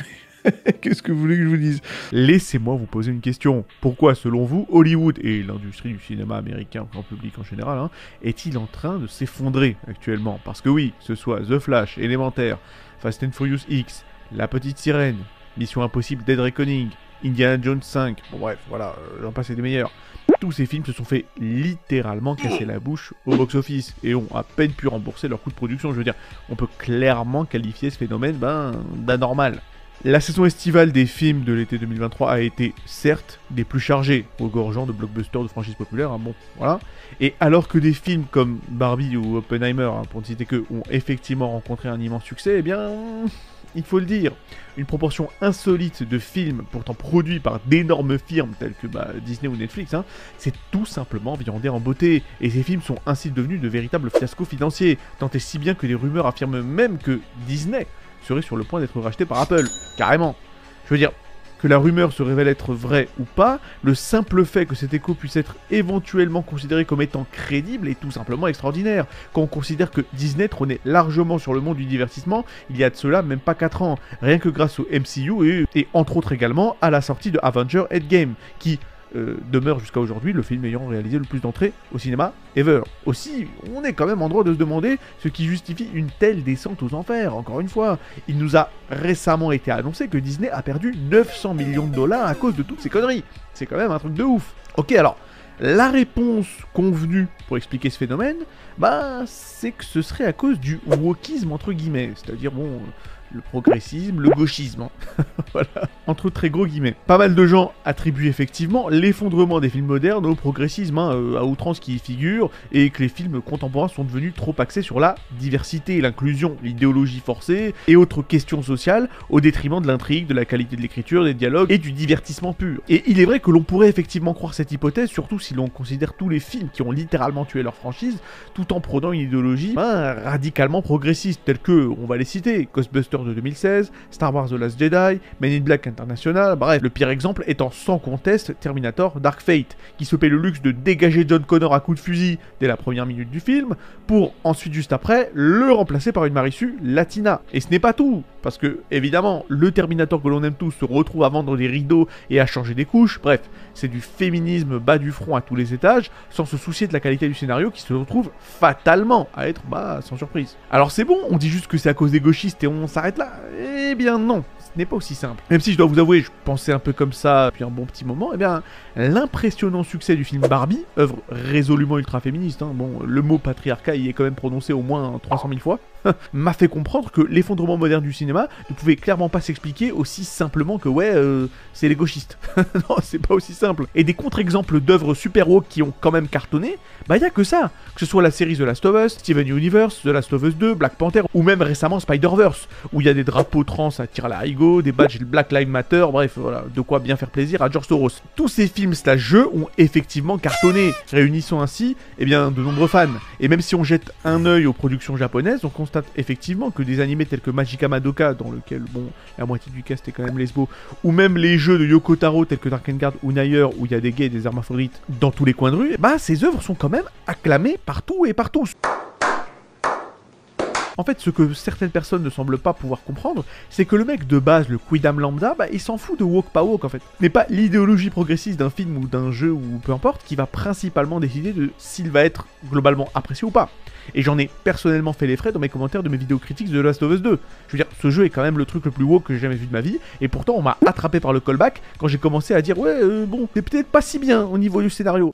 qu'est-ce que vous voulez que je vous dise? Laissez-moi vous poser une question. Pourquoi, selon vous, Hollywood et l'industrie du cinéma américain, grand public en général, est-il en train de s'effondrer actuellement? Parce que oui, que ce soit The Flash, Élémentaire, Fast and Furious X, La Petite Sirène, Mission Impossible Dead Reckoning, Indiana Jones 5, bon bref, voilà, j'en passe des meilleurs. Tous ces films se sont fait littéralement casser la bouche au box-office et ont à peine pu rembourser leur coût de production. Je veux dire, on peut clairement qualifier ce phénomène d'anormal. La saison estivale des films de l'été 2023 a été, certes, des plus chargées, regorgeant de blockbusters de franchises populaires, bon, voilà. Et alors que des films comme Barbie ou Oppenheimer, pour ne citer que, ont effectivement rencontré un immense succès, eh bien, il faut le dire, une proportion insolite de films pourtant produits par d'énormes firmes telles que Disney ou Netflix, c'est tout simplement viandé en beauté. Et ces films sont ainsi devenus de véritables fiascos financiers, tant et si bien que des rumeurs affirment même que Disney serait sur le point d'être racheté par Apple, carrément. Je veux dire, que la rumeur se révèle être vraie ou pas, le simple fait que cet écho puisse être éventuellement considéré comme étant crédible est tout simplement extraordinaire, quand on considère que Disney trônait largement sur le monde du divertissement il y a de cela même pas 4 ans, rien que grâce au MCU et entre autres également à la sortie de Avengers Endgame, qui demeure jusqu'à aujourd'hui le film ayant réalisé le plus d'entrées au cinéma ever. Aussi, on est quand même en droit de se demander ce qui justifie une telle descente aux enfers. Encore une fois, il nous a récemment été annoncé que Disney a perdu 900 millions de dollars à cause de toutes ces conneries. C'est quand même un truc de ouf. Ok, alors, la réponse convenue pour expliquer ce phénomène, c'est que ce serait à cause du wokisme entre guillemets, c'est-à-dire bon... le progressisme, le gauchisme, voilà, entre très gros guillemets. Pas mal de gens attribuent effectivement l'effondrement des films modernes au progressisme, à outrance qui y figure, et que les films contemporains sont devenus trop axés sur la diversité, l'inclusion, l'idéologie forcée, et autres questions sociales, au détriment de l'intrigue, de la qualité de l'écriture, des dialogues, et du divertissement pur. Et il est vrai que l'on pourrait effectivement croire cette hypothèse, surtout si l'on considère tous les films qui ont littéralement tué leur franchise, tout en prônant une idéologie radicalement progressiste, telle que, on va les citer, Ghostbusters de 2016, Star Wars The Last Jedi, Men in Black International, bref, le pire exemple étant sans conteste Terminator Dark Fate, qui se paie le luxe de dégager John Connor à coups de fusil dès la première minute du film, pour ensuite juste après, le remplacer par une Marissu latina. Et ce n'est pas tout, parce que, évidemment, le Terminator que l'on aime tous se retrouve à vendre des rideaux et à changer des couches, bref, c'est du féminisme bas du front à tous les étages, sans se soucier de la qualité du scénario qui se retrouve fatalement à être, sans surprise. Alors c'est bon, on dit juste que c'est à cause des gauchistes et on s'arrête là. Eh bien non, n'est pas aussi simple. Même si je dois vous avouer, je pensais un peu comme ça depuis un bon petit moment, eh bien, l'impressionnant succès du film Barbie, œuvre résolument ultra féministe, hein, bon, le mot patriarcat y est quand même prononcé au moins 300 000 fois, m'a fait comprendre que l'effondrement moderne du cinéma ne pouvait clairement pas s'expliquer aussi simplement que ouais, c'est les gauchistes. Non, c'est pas aussi simple. Et des contre-exemples d'œuvres super woke qui ont quand même cartonné, bah y a que ça. Que ce soit la série The Last of Us, Steven Universe, The Last of Us 2, Black Panther, ou même récemment Spider-Verse, où il y a des drapeaux trans à tir-larigot, des badges Black Lives Matter, bref, voilà, de quoi bien faire plaisir à George Soros. Tous ces films slash jeux ont effectivement cartonné, réunissant ainsi, eh bien, de nombreux fans. Et même si on jette un œil aux productions japonaises, on constate effectivement que des animés tels que Magica Madoka, dans lequel, bon, la moitié du cast est quand même lesbo, ou même les jeux de Yoko Taro tels que Drakengard ou Nayer, où il y a des gays et des hermaphrodites dans tous les coins de rue, bah ces œuvres sont quand même acclamées partout et par tous. En fait, ce que certaines personnes ne semblent pas pouvoir comprendre, c'est que le mec de base, le quidam lambda, bah il s'en fout de woke pas woke en fait. Ce n'est pas l'idéologie progressiste d'un film ou d'un jeu ou peu importe qui va principalement décider de s'il va être globalement apprécié ou pas. Et j'en ai personnellement fait les frais dans mes commentaires de mes vidéos critiques de The Last of Us 2. Je veux dire, ce jeu est quand même le truc le plus woke que j'ai jamais vu de ma vie, et pourtant on m'a attrapé par le callback quand j'ai commencé à dire ouais, bon, c'est peut-être pas si bien au niveau du scénario.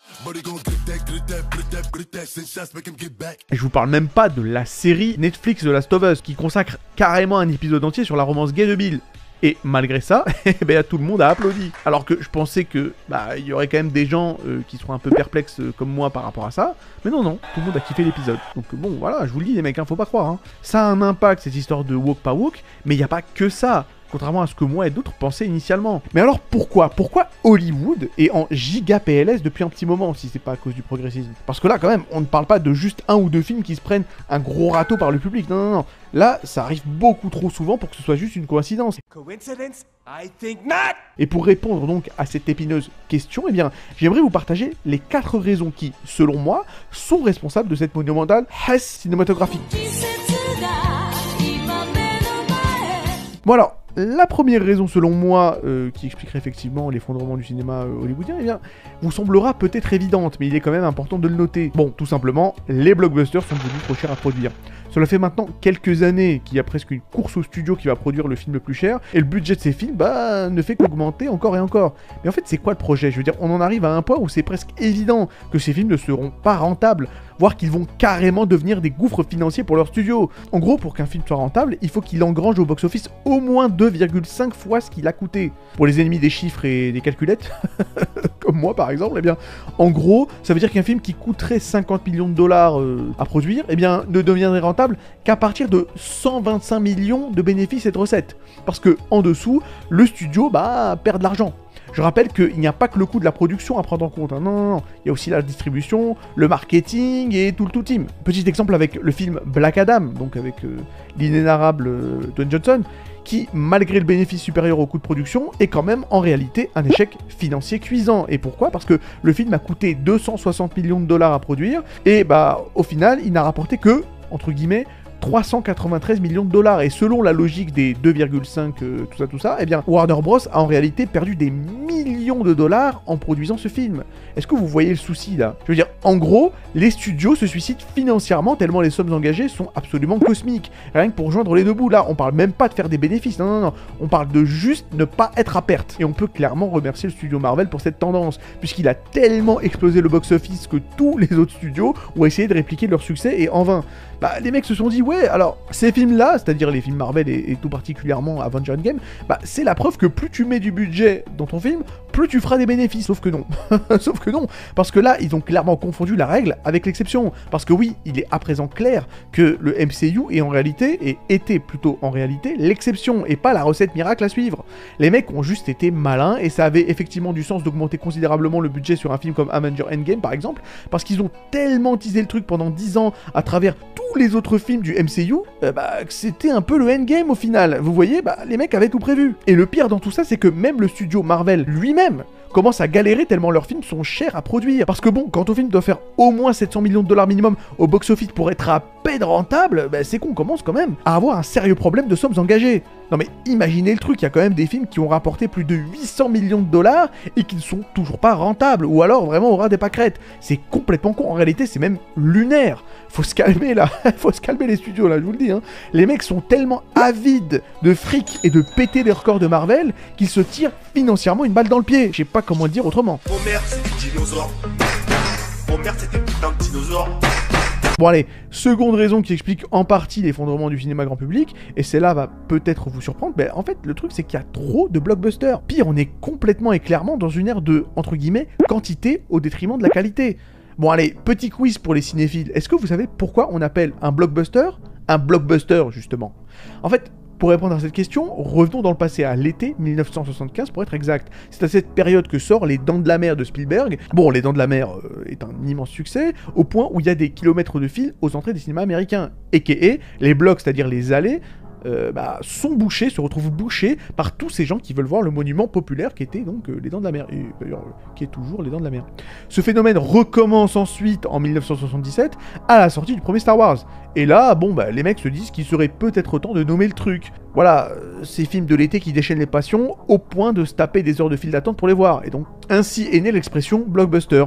Et je vous parle même pas de la série Netflix The Last of Us, qui consacre carrément un épisode entier sur la romance gay de Bill. Et malgré ça, ben, tout le monde a applaudi. Alors que je pensais que bah il y aurait quand même des gens qui seront un peu perplexes comme moi par rapport à ça. Mais non, tout le monde a kiffé l'épisode. Donc bon, voilà, je vous le dis les mecs, hein, faut pas croire. Hein. Ça a un impact cette histoire de woke pas woke, mais il n'y a pas que ça. Contrairement à ce que moi et d'autres pensaient initialement. Mais alors pourquoi Hollywood est en giga PLS depuis un petit moment, si c'est pas à cause du progressisme? Parce que là quand même, on ne parle pas de juste un ou deux films qui se prennent un gros râteau par le public, non. Là, ça arrive beaucoup trop souvent pour que ce soit juste une coïncidence. Coincidence? I think not! Et pour répondre donc à cette épineuse question, eh bien, j'aimerais vous partager les 4 raisons qui, selon moi, sont responsables de cette monumentale hesse cinématographique. Bon alors, la première raison selon moi, qui expliquerait effectivement l'effondrement du cinéma hollywoodien, eh bien, vous semblera peut-être évidente, mais il est quand même important de le noter. Bon, tout simplement, les blockbusters sont devenus trop chers à produire. Cela fait maintenant quelques années qu'il y a presque une course au studio qui va produire le film le plus cher, et le budget de ces films, bah, ne fait qu'augmenter encore et encore. Mais en fait, c'est quoi le projet? Je veux dire, on en arrive à un point où c'est presque évident que ces films ne seront pas rentables, voire qu'ils vont carrément devenir des gouffres financiers pour leur studio. En gros, pour qu'un film soit rentable, il faut qu'il engrange au box-office au moins 2,5 fois ce qu'il a coûté. Pour les ennemis des chiffres et des calculettes, comme moi par exemple, eh bien, en gros, ça veut dire qu'un film qui coûterait 50 millions de dollars à produire, eh bien, ne deviendrait rentable qu'à partir de 125 millions de bénéfices et de recettes. Parce que en dessous, le studio perd de l'argent. Je rappelle qu'il n'y a pas que le coût de la production à prendre en compte. Hein. Non. Il y a aussi la distribution, le marketing et tout le team. Petit exemple avec le film Black Adam, donc avec l'inénarrable Dwayne Johnson, qui, malgré le bénéfice supérieur au coût de production, est quand même en réalité un échec financier cuisant. Et pourquoi? Parce que le film a coûté 260 millions de dollars à produire, et au final, il n'a rapporté que, entre guillemets, 393 millions de dollars, et selon la logique des 2,5 tout ça, eh bien Warner Bros a en réalité perdu des millions de dollars en produisant ce film. Est-ce que vous voyez le souci là? Je veux dire, en gros, les studios se suicident financièrement tellement les sommes engagées sont absolument cosmiques. Rien que pour joindre les deux bouts, là, on parle même pas de faire des bénéfices, non. On parle de juste ne pas être à perte. Et on peut clairement remercier le studio Marvel pour cette tendance, puisqu'il a tellement explosé le box-office que tous les autres studios ont essayé de répliquer leur succès, et en vain. Les mecs se sont dit, ouais, alors, ces films-là, c'est-à-dire les films Marvel et tout particulièrement Avengers Endgame, c'est la preuve que plus tu mets du budget dans ton film, plus tu feras des bénéfices. Sauf que non. Sauf que non. Parce que là, ils ont clairement confondu la règle avec l'exception. Parce que oui, il est à présent clair que le MCU est en réalité, et était plutôt en réalité, l'exception, et pas la recette miracle à suivre. Les mecs ont juste été malins, et ça avait effectivement du sens d'augmenter considérablement le budget sur un film comme Avengers Endgame, par exemple, parce qu'ils ont tellement teasé le truc pendant 10 ans à travers tous les autres films du MCU, que c'était un peu le endgame au final. Vous voyez, les mecs avaient tout prévu. Et le pire dans tout ça, c'est que même le studio Marvel lui-même commencent à galérer tellement leurs films sont chers à produire. Parce que bon, quand ton film doit faire au moins 700 millions de dollars minimum au box-office pour être à peine rentable, bah c'est qu'on commence quand même à avoir un sérieux problème de sommes engagées. Non mais imaginez le truc, il y a quand même des films qui ont rapporté plus de 800 millions de dollars et qui ne sont toujours pas rentables, ou alors vraiment au ras des pâquerettes. C'est complètement con, en réalité c'est même lunaire. Faut se calmer là, faut se calmer les studios là, je vous le dis. Hein. Les mecs sont tellement avides de fric et de péter les records de Marvel qu'ils se tirent financièrement une balle dans le pied. Je sais pas comment le dire autrement. Homer, c'est des dinosaures. Homer, c'est des putains de dinosaures. Bon allez, seconde raison qui explique en partie l'effondrement du cinéma grand public, et celle-là va peut-être vous surprendre, mais en fait le truc c'est qu'il y a trop de blockbusters. Pire, on est complètement et clairement dans une ère de, entre guillemets, quantité au détriment de la qualité. Bon allez, petit quiz pour les cinéphiles, est-ce que vous savez pourquoi on appelle un blockbuster justement? En fait, pour répondre à cette question, revenons dans le passé à l'été 1975 pour être exact. C'est à cette période que sort Les Dents de la Mer de Spielberg. Bon, Les Dents de la Mer est un immense succès, au point où il y a des kilomètres de fil aux entrées des cinémas américains. A.k.a. les blocs, c'est-à-dire les allées, sont bouchés, se retrouvent bouchés par tous ces gens qui veulent voir le monument populaire qui était donc les Dents de la Mer, et d'ailleurs qui est toujours les Dents de la Mer. Ce phénomène recommence ensuite en 1977 à la sortie du premier Star Wars. Et là, bon les mecs se disent qu'il serait peut-être temps de nommer le truc. Voilà, ces films de l'été qui déchaînent les passions au point de se taper des heures de file d'attente pour les voir. Et donc ainsi est née l'expression blockbuster.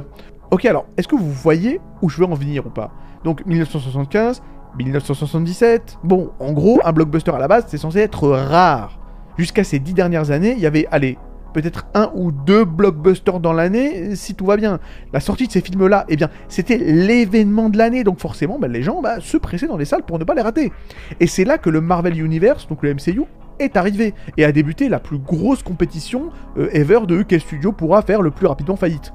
Ok, alors, est-ce que vous voyez où je veux en venir ou pas? Donc 1975, 1977, bon, en gros, un blockbuster à la base, c'est censé être rare. Jusqu'à ces 10 dernières années, il y avait, allez, peut-être 1 ou 2 blockbusters dans l'année, si tout va bien. La sortie de ces films-là, eh bien, c'était l'événement de l'année, donc forcément, les gens se pressaient dans les salles pour ne pas les rater. Et c'est là que le Marvel Universe, donc le MCU, est arrivé, et a débuté la plus grosse compétition ever de quel studio pourra faire le plus rapidement faillite.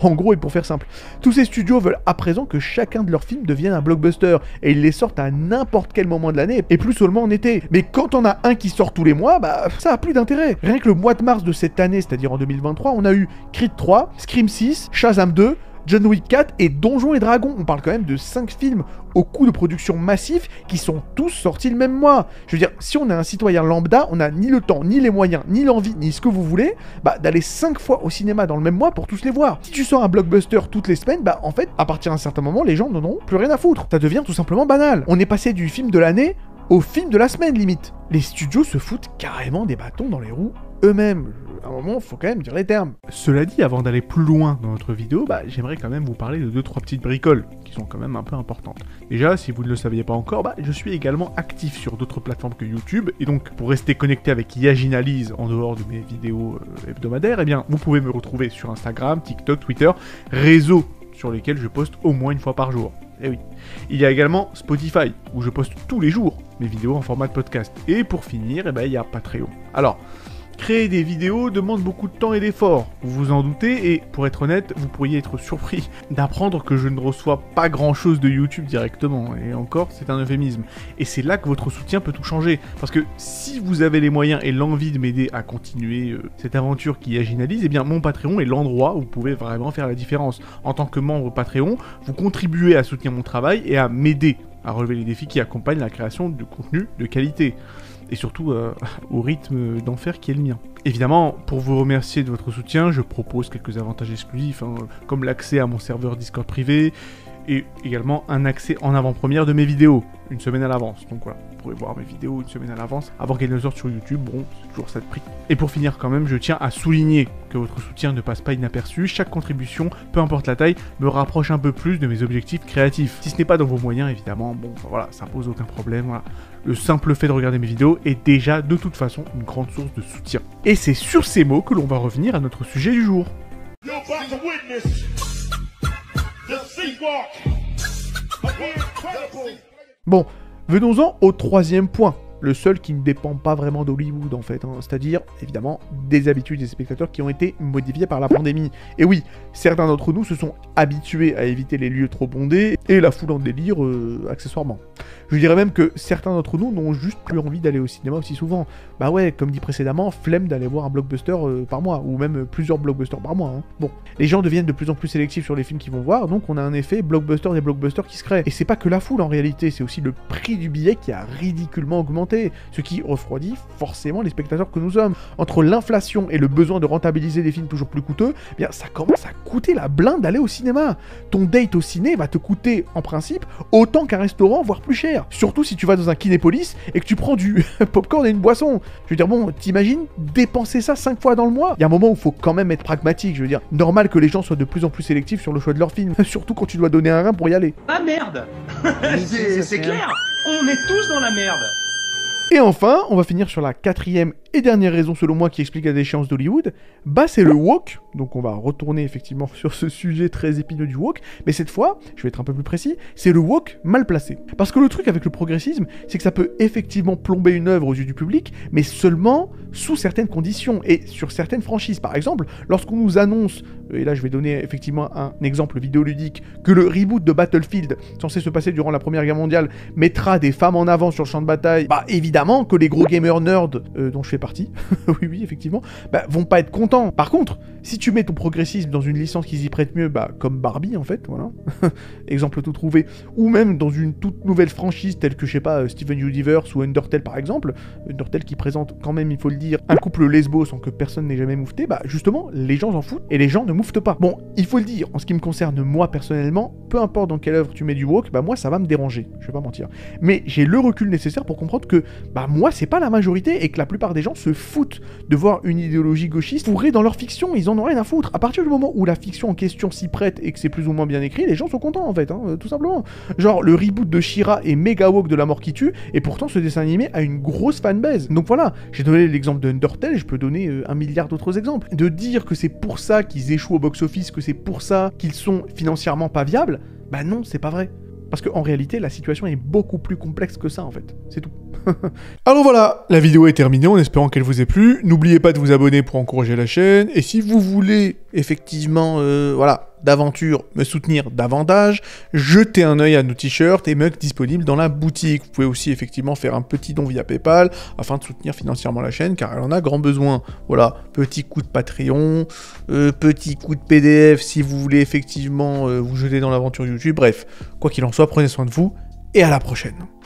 En gros, et pour faire simple, tous ces studios veulent à présent que chacun de leurs films devienne un blockbuster, et ils les sortent à n'importe quel moment de l'année, et plus seulement en été. Mais quand on a un qui sort tous les mois, ça a plus d'intérêt. Rien que le mois de mars de cette année, c'est-à-dire en 2023, on a eu Creed 3, Scream 6, Shazam 2, John Wick 4 et Donjons et Dragons. On parle quand même de 5 films au coût de production massif qui sont tous sortis le même mois. Je veux dire, si on est un citoyen lambda, on n'a ni le temps, ni les moyens, ni l'envie, ni ce que vous voulez, d'aller 5 fois au cinéma dans le même mois pour tous les voir. Si tu sors un blockbuster toutes les semaines, en fait, à partir d'un certain moment, les gens n'en ont plus rien à foutre. Ça devient tout simplement banal. On est passé du film de l'année au film de la semaine, limite. Les studios se foutent carrément des bâtons dans les roues eux-mêmes. À un moment, faut quand même dire les termes. Cela dit, avant d'aller plus loin dans notre vidéo, j'aimerais quand même vous parler de 2-3 petites bricoles qui sont quand même un peu importantes. Déjà, si vous ne le saviez pas encore, je suis également actif sur d'autres plateformes que YouTube, et donc pour rester connecté avec Yaginalyse en dehors de mes vidéos hebdomadaires, vous pouvez me retrouver sur Instagram, TikTok, Twitter, réseaux sur lesquels je poste au moins une fois par jour. Et oui. Il y a également Spotify, où je poste tous les jours mes vidéos en format de podcast. Et pour finir, il y a Patreon. Alors, créer des vidéos demande beaucoup de temps et d'efforts, vous vous en doutez, et pour être honnête, vous pourriez être surpris d'apprendre que je ne reçois pas grand chose de YouTube directement, et encore, c'est un euphémisme. Et c'est là que votre soutien peut tout changer, parce que si vous avez les moyens et l'envie de m'aider à continuer cette aventure qui Yaginalyse, mon Patreon est l'endroit où vous pouvez vraiment faire la différence. En tant que membre Patreon, vous contribuez à soutenir mon travail et à m'aider à relever les défis qui accompagnent la création de contenu de qualité. Et surtout au rythme d'enfer qui est le mien. Évidemment, pour vous remercier de votre soutien, je propose quelques avantages exclusifs, comme l'accès à mon serveur Discord privé, et également un accès en avant-première de mes vidéos, une semaine à l'avance. Donc voilà, vous pourrez voir mes vidéos une semaine à l'avance, avant qu'elles ne sortent sur YouTube, bon, c'est toujours ça de prix. Et pour finir quand même, je tiens à souligner que votre soutien ne passe pas inaperçu, chaque contribution, peu importe la taille, me rapproche un peu plus de mes objectifs créatifs. Si ce n'est pas dans vos moyens, évidemment, voilà, ça pose aucun problème, voilà. Le simple fait de regarder mes vidéos est déjà de toute façon une grande source de soutien. Et c'est sur ces mots que l'on va revenir à notre sujet du jour. Bon, venons-en au troisième point, le seul qui ne dépend pas vraiment d'Hollywood en fait, c'est-à-dire évidemment des habitudes des spectateurs qui ont été modifiées par la pandémie. Et oui, certains d'entre nous se sont habitués à éviter les lieux trop bondés et la foule en délire accessoirement. Je dirais même que certains d'entre nous n'ont juste plus envie d'aller au cinéma aussi souvent. Bah ouais, comme dit précédemment, flemme d'aller voir un blockbuster par mois, ou même plusieurs blockbusters par mois. Hein. Bon, les gens deviennent de plus en plus sélectifs sur les films qu'ils vont voir, donc on a un effet blockbuster des blockbusters qui se crée. Et c'est pas que la foule en réalité, c'est aussi le prix du billet qui a ridiculement augmenté, ce qui refroidit forcément les spectateurs que nous sommes. Entre l'inflation et le besoin de rentabiliser des films toujours plus coûteux, eh bien ça commence à coûter la blinde d'aller au cinéma. Ton date au ciné va te coûter, en principe, autant qu'un restaurant, voire plus cher. Surtout si tu vas dans un Kinépolis et que tu prends du popcorn et une boisson. Je veux dire, bon, t'imagines dépenser ça 5 fois dans le mois? Il y a un moment où il faut quand même être pragmatique, je veux dire. Normal que les gens soient de plus en plus sélectifs sur le choix de leurs films, surtout quand tu dois donner un rein pour y aller. Ah merde. C'est clair. On est tous dans la merde. Et enfin, on va finir sur la 4e et dernière raison selon moi qui explique la déchéance d'Hollywood, bah c'est le woke. Donc on va retourner effectivement sur ce sujet très épineux du woke, mais cette fois, je vais être un peu plus précis, c'est le woke mal placé. Parce que le truc avec le progressisme, c'est que ça peut effectivement plomber une œuvre aux yeux du public, mais seulement sous certaines conditions et sur certaines franchises. Par exemple, lorsqu'on nous annonce, et là je vais donner effectivement un exemple vidéoludique, que le reboot de Battlefield, censé se passer durant la Première Guerre mondiale, mettra des femmes en avant sur le champ de bataille, bah évidemment que les gros gamers nerds, dont je fais partie, oui effectivement, bah vont pas être contents. Par contre, si tu mets ton progressisme dans une licence qui s'y prête mieux, bah comme Barbie en fait, voilà, exemple tout trouvé, ou même dans une toute nouvelle franchise telle que je sais pas, Steven Universe ou Undertale par exemple, Undertale qui présente quand même, il faut le dire, un couple lesbo sans que personne n'ait jamais moufté, bah justement, les gens s'en foutent et les gens ne mouftent pas. Bon, il faut le dire, en ce qui me concerne moi personnellement, peu importe dans quelle œuvre tu mets du woke, bah moi ça va me déranger, je vais pas mentir. Mais j'ai le recul nécessaire pour comprendre que, bah moi c'est pas la majorité et que la plupart des gens se foutent de voir une idéologie gauchiste fourrée dans leur fiction, ils en ont rien à foutre. À partir du moment où la fiction en question s'y prête et que c'est plus ou moins bien écrit, les gens sont contents en fait, hein, tout simplement. Genre le reboot de She-Ra est méga woke de La Mort qui tue, et pourtant ce dessin animé a une grosse fanbase. Donc voilà, j'ai donné l'exemple de Undertale et je peux donner 1 milliard d'autres exemples. De dire que c'est pour ça qu'ils échouent au box-office, que c'est pour ça qu'ils sont financièrement pas viables, bah non, c'est pas vrai. Parce qu'en réalité, la situation est beaucoup plus complexe que ça, en fait. C'est tout. Alors voilà, la vidéo est terminée en espérant qu'elle vous ait plu. N'oubliez pas de vous abonner pour encourager la chaîne. Et si vous voulez, effectivement, voilà, d'aventure, me soutenir davantage, jetez un œil à nos t-shirts et mugs disponibles dans la boutique. Vous pouvez aussi, effectivement, faire un petit don via PayPal afin de soutenir financièrement la chaîne, car elle en a grand besoin. Voilà, petit coup de Patreon, petit coup de PDF si vous voulez, effectivement, vous jeter dans l'aventure YouTube. Bref, quoi qu'il en soit, prenez soin de vous et à la prochaine.